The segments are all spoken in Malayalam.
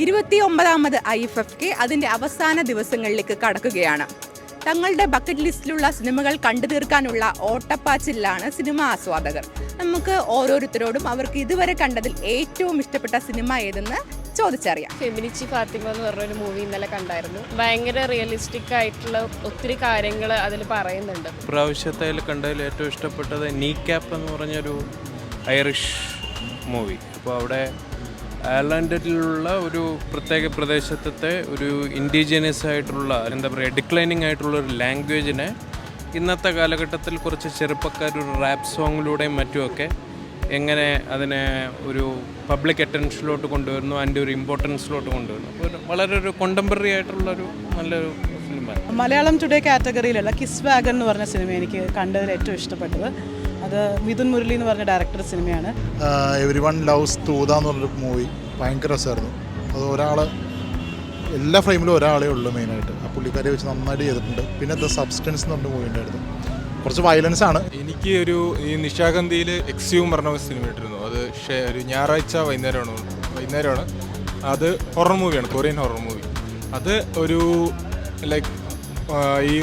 29ാമത് IFFK അതിൻ്റെ അവസാന ദിവസങ്ങളിലേക്ക് കടക്കുകയാണ്. തങ്ങളുടെ ബക്കറ്റ് ലിസ്റ്റിലുള്ള സിനിമകൾ കണ്ടു തീർക്കാനുള്ള ഓട്ടപ്പാച്ചിലാണ് സിനിമാ ആസ്വാദകർ. നമുക്ക് ഓരോരുത്തരോടും അവർക്ക് ഇതുവരെ കണ്ടതിൽ ഏറ്റവും ഇഷ്ടപ്പെട്ട സിനിമ ഏതെന്ന് ചോദിച്ചറിയാം. ഫെമിനിച്ചി ഫാത്തിമ എന്ന് പറഞ്ഞൊരു മൂവി ഇന്നലെ കണ്ടായിരുന്നു. ഭയങ്കര റിയലിസ്റ്റിക് ആയിട്ടുള്ള ഒത്തിരി കാര്യങ്ങൾ അതിൽ പറയുന്നുണ്ട്. പ്രാവശ്യത്തെ കണ്ടതിൽ ഏറ്റവും ഇഷ്ടപ്പെട്ടത് നീ ക്യാപ്പ് എന്ന് പറഞ്ഞൊരു ഐറിഷ് മൂവി. അപ്പോൾ അവിടെ അയർലൻഡിലുള്ള ഒരു പ്രത്യേക പ്രദേശത്തെ ഒരു ഇൻഡിജിനസ് ആയിട്ടുള്ള എന്താ പറയുക ഡിക്ലൈനിങ് ആയിട്ടുള്ള ഒരു ലാംഗ്വേജിനെ ഇന്നത്തെ കാലഘട്ടത്തിൽ കുറച്ച് ചെറുപ്പക്കാർ ഒരു റാപ്പ് സോങ്ങിലൂടെയും മറ്റുമൊക്കെ എങ്ങനെ അതിനെ ഒരു പബ്ലിക് അറ്റൻഷനിലോട്ട് കൊണ്ടുവരുന്നു, അതിൻ്റെ ഒരു ഇമ്പോർട്ടൻസിലോട്ട് കൊണ്ടുവരുന്നു. അപ്പോൾ വളരെ ഒരു കോണ്ടംപററി ആയിട്ടുള്ളൊരു നല്ലൊരു ഫിലിമാണ്. മലയാളം ടുഡേ കാറ്റഗറിയിലുള്ള കിസ് വാഗൺ എന്ന് പറഞ്ഞ സിനിമ എനിക്ക് കണ്ടതിൽ ഏറ്റവും ഇഷ്ടപ്പെട്ടത്. അത് മിഥുൻ മുരളി എന്ന് പറഞ്ഞ ഡയറക്ടർ സിനിമയാണ്. എവരി വൺ ലവ്സ് തൂത എന്ന് പറഞ്ഞൊരു മൂവി ഭയങ്കര രസമായിരുന്നു. അത് ഒരാൾ എല്ലാ ഫ്രെയിമിലും ഒരാളേ ഉള്ളൂ മെയിനായിട്ട്. ആ പുള്ളിക്കാരെ വെച്ച് നന്നായിട്ട് ചെയ്തിട്ടുണ്ട്. പിന്നെ ദ സബ്സ്റ്റൻസ് എന്ന് പറഞ്ഞ മൂവി ഉണ്ടായിരുന്നു. കുറച്ച് വയലൻസ് ആണ്. എനിക്ക് ഈ നിശാഗന്ധിയിൽ എക്സ്യൂം പറഞ്ഞ ഒരു സിനിമ ഇട്ടിരുന്നു. അത് ഒരു ഞായറാഴ്ച വൈകുന്നേരമാണ്. അത് ഹൊറർ മൂവിയാണ്, കൊറിയൻ ഹൊറർ മൂവി. അത് ഒരു ലൈക്ക് ഈ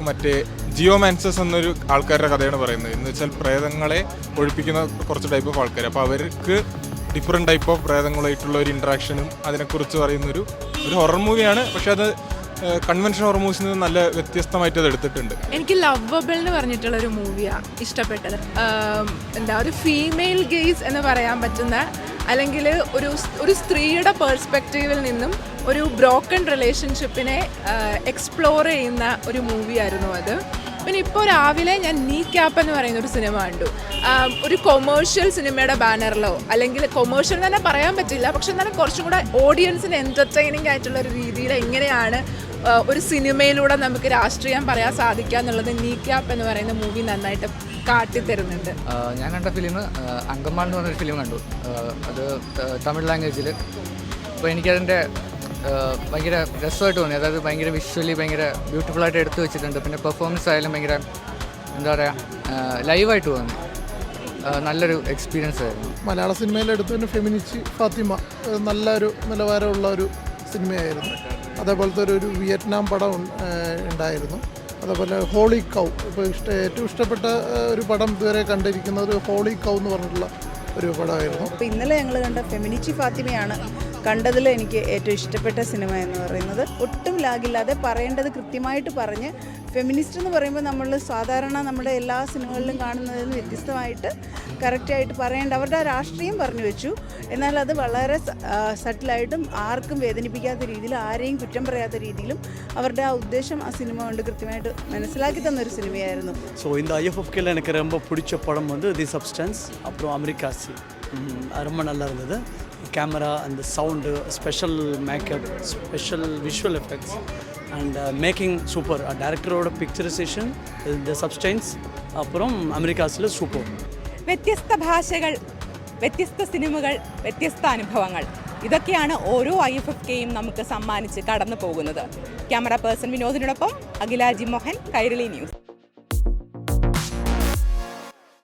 മറ്റേ ജിയോമാൻസസ് എന്നൊരു ആൾക്കാരുടെ കഥയാണ് പറയുന്നത്. എന്ന് വെച്ചാൽ പ്രേതങ്ങളെ ഒഴിപ്പിക്കുന്ന കുറച്ച് ടൈപ്പ് ഓഫ് ആൾക്കാർ. അപ്പോൾ അവർക്ക് ഡിഫറെൻറ്റ് ടൈപ്പ് ഓഫ് പ്രേതങ്ങളായിട്ടുള്ള ഒരു ഇൻട്രാക്ഷനും അതിനെക്കുറിച്ച് പറയുന്നൊരു ഹൊറർ മൂവിയാണ്. പക്ഷെ അത് കൺവെൻഷൻ ഹൊറർ മൂവീസിൽ നിന്ന് നല്ല വ്യത്യസ്തമായിട്ട് അത് എടുത്തിട്ടുണ്ട്. എനിക്ക് ലവബിൾ എന്ന് പറഞ്ഞിട്ടുള്ളൊരു മൂവിയാണ് ഇഷ്ടപ്പെട്ടത്. ഒരു ഫീമെയിൽ ഗെയ്സ് എന്ന് പറയാൻ പറ്റുന്ന, അല്ലെങ്കിൽ ഒരു സ്ത്രീയുടെ പെർസ്പെക്റ്റീവിൽ നിന്നും ഒരു ബ്രോക്കൺ റിലേഷൻഷിപ്പിനെ എക്സ്പ്ലോർ ചെയ്യുന്ന ഒരു മൂവിയായിരുന്നു അത്. പിന്നെ ഇപ്പോൾ രാവിലെ ഞാൻ നീ ക്യാപ്പ് എന്ന് പറയുന്ന ഒരു സിനിമ കണ്ടു. ഒരു കൊമേഴ്ഷ്യൽ സിനിമയുടെ ബാനറിലോ, അല്ലെങ്കിൽ കൊമേഴ്ഷ്യൽ തന്നെ പറയാൻ പറ്റില്ല, പക്ഷെ എന്നാലും കുറച്ചും കൂടെ ഓഡിയൻസിന് എൻ്റർടൈനിങ് ആയിട്ടുള്ള ഒരു രീതിയിൽ എങ്ങനെയാണ് ഒരു സിനിമയിലൂടെ നമുക്ക് രാഷ്ട്രീയം പറയാൻ സാധിക്കുക എന്നുള്ളത് നീ ക്യാപ്പ് എന്ന് പറയുന്ന മൂവി നന്നായിട്ട് കാട്ടിത്തരുന്നുണ്ട്. ഞാൻ കണ്ട ഫിലിം അങ്കമാൾ എന്ന് പറഞ്ഞൊരു ഫിലിം കണ്ടു. അത് തമിഴ് ലാംഗ്വേജിൽ. അപ്പോൾ എനിക്കതിൻ്റെ ഭയങ്കര രസമായിട്ട് തോന്നി. അതായത് ഭയങ്കര വിഷ്വലി ഭയങ്കര ബ്യൂട്ടിഫുള്ളായിട്ട് എടുത്തു വെച്ചിട്ടുണ്ട്. പിന്നെ പെർഫോമൻസ് ആയാലും ഭയങ്കര എന്താ പറയുക ലൈവായിട്ട് തോന്നി. നല്ലൊരു എക്സ്പീരിയൻസ് ആയിരുന്നു. മലയാള സിനിമയിൽ എടുത്തതിന് ഫെമിനിച്ചി ഫാത്തിമ നല്ലൊരു നിലവാരമുള്ള ഒരു സിനിമയായിരുന്നു. അതേപോലത്തെ ഒരു വിയറ്റ്നാം പടം ഉണ്ടായിരുന്നു. അതേപോലെ ഹോളി കൗ, ഇപ്പോൾ ഏറ്റവും ഇഷ്ടപ്പെട്ട ഒരു പടം ഇതുവരെ കണ്ടിരിക്കുന്നത് ഹോളി കൗ എന്ന് പറഞ്ഞിട്ടുള്ള ഒരു പടമായിരുന്നു. അപ്പോൾ ഇന്നലെ ഞങ്ങൾ കണ്ട ഫെമിനിച്ചി ഫാത്തിമയാണ് കണ്ടതിൽ എനിക്ക് ഏറ്റവും ഇഷ്ടപ്പെട്ട സിനിമ എന്ന് പറയുന്നത്. ഒട്ടും ലാഗില്ലാതെ പറയേണ്ടത് കൃത്യമായിട്ട് പറഞ്ഞ്, ഫെമിനിസ്റ്റ് എന്ന് പറയുമ്പോൾ നമ്മൾ സാധാരണ നമ്മുടെ എല്ലാ സിനിമകളിലും കാണുന്നതിൽ നിന്ന് വ്യത്യസ്തമായിട്ട് കറക്റ്റായിട്ട് പറയേണ്ട അവരുടെ രാഷ്ട്രീയം പറഞ്ഞു വെച്ചു. എന്നാൽ അത് വളരെ സട്ടിലായിട്ടും ആർക്കും വേദനിപ്പിക്കാത്ത രീതിയിൽ, ആരെയും കുറ്റം പറയാത്ത രീതിയിലും അവരുടെ ആ ഉദ്ദേശം ആ സിനിമ കൊണ്ട് കൃത്യമായിട്ട് മനസ്സിലാക്കി തന്നൊരു സിനിമയായിരുന്നു. ஸோ இந்த IFFKல எனக்கு ரொம்ப பிடிச்ச படம் தி சப்ஸ்டன்ஸ், அப்புறம் அமெரிக்காசி. ரொம்ப நல்லா இருந்தது. கேமரா, அந்த sound, special makeup, special visual effects and making super. ഡയറക്ടറോட പിക്ചറൈസേഷൻ, ദ സബ്സ്റ്റൻസ്, അപ്പുറം അമേരിക്കാസിൽ സൂപ്പർ. വ്യത്യസ്ത ഭാഷകൾ, വ്യത്യസ്ത സിനിമകൾ, വ്യത്യസ്ത അനുഭവങ്ങൾ, ഇതൊക്കെയാണ് ഓരോ IFFKയും നമുക്ക് സമ്മാനിച്ച് കടന്നു പോകുന്നത്. ക്യാമറ പേഴ്സൺ വിനോദിനോടൊപ്പം അഖില ജി മോഹൻ, കൈരളി ന്യൂസ്.